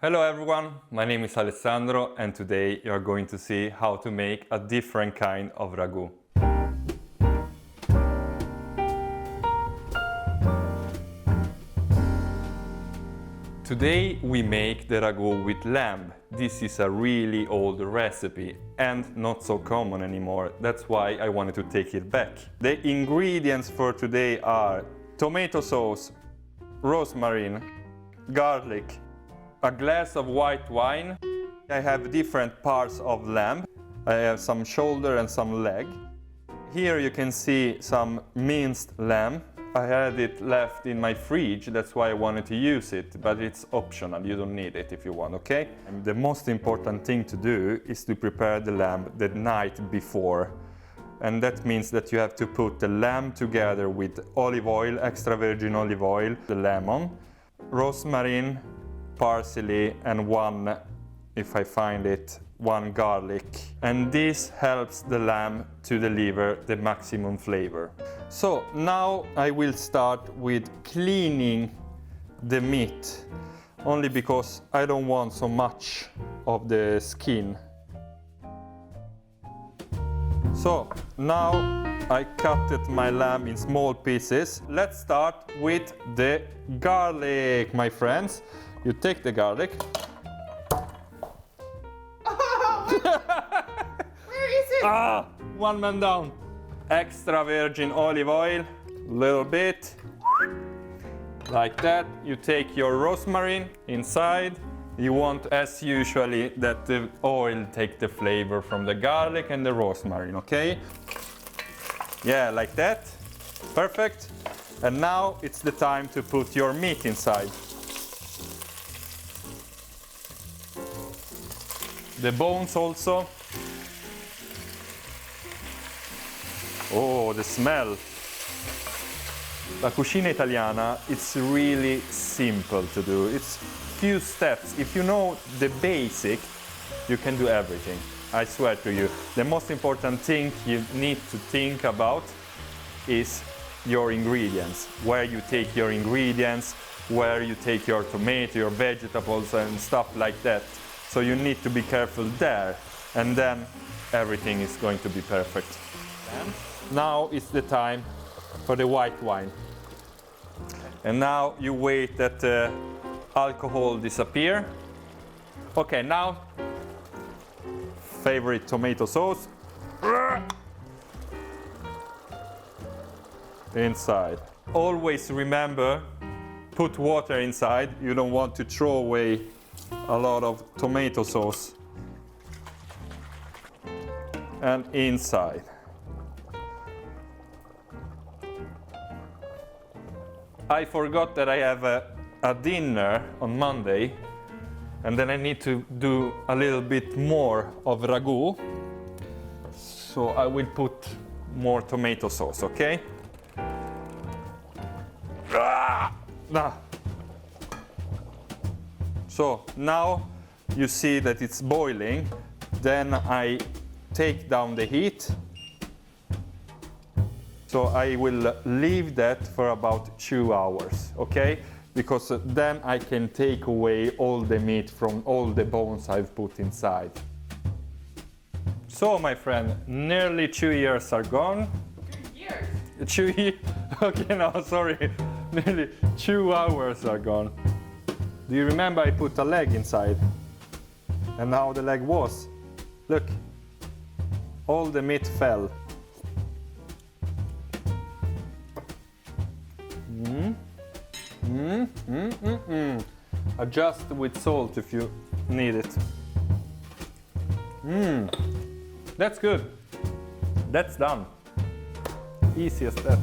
Hello everyone, my name is Alessandro and today you are going to see how to make a different kind of ragu. Today we make the ragu with lamb. This is a really old recipe and not so common anymore. That's why I wanted to take it back. The ingredients for today are tomato sauce, rosemary, garlic, a glass of white wine. I have different parts of lamb. I have some shoulder and some leg. Here you can see some minced lamb. I had it left in my fridge, that's why I wanted to use it, but it's optional, you don't need it if you want, okay? And the most important thing to do is to prepare the lamb the night before. And that means that you have to put the lamb together with olive oil, extra virgin olive oil, the lemon, rosemary, parsley, and one, if I find it, one garlic. And this helps the lamb to deliver the maximum flavor. So now I will start with cleaning the meat, only because I don't want so much of the skin. So now I cut my lamb in small pieces. Let's start with the garlic, my friends. You take the garlic. Where is it? One man down. Extra virgin olive oil, little bit, like that. You take your rosemary inside. You want, as usually, that the oil take the flavor from the garlic and the rosemary, okay? Yeah, like that. Perfect. And now it's the time to put your meat inside. The bones also. Oh, the smell. La cucina italiana, it's really simple to do. It's few steps. If you know the basic, you can do everything. I swear to you. The most important thing you need to think about is your ingredients. Where you take your ingredients, where you take your tomato, your vegetables and stuff like that. So you need to be careful there, and then everything is going to be perfect. And now it's the time for the white wine. And now you wait that the alcohol disappear. Okay, now favorite tomato sauce. Inside. Always remember, put water inside. You don't want to throw away a lot of tomato sauce. And inside. I forgot that I have a dinner on Monday, and then I need to do a little bit more of ragu. So I will put more tomato sauce, okay? So now you see that it's boiling. Then I take down the heat. So I will leave that for about 2 hours, okay? Because then I can take away all the meat from all the bones I've put inside. So my friend, nearly 2 years are gone. 2 years? 2 years? Okay, no, sorry. Nearly 2 hours are gone. Do you remember I put a leg inside? And how the leg was? Look, all the meat fell. Adjust with salt if you need it. That's good. That's done. Easy as that.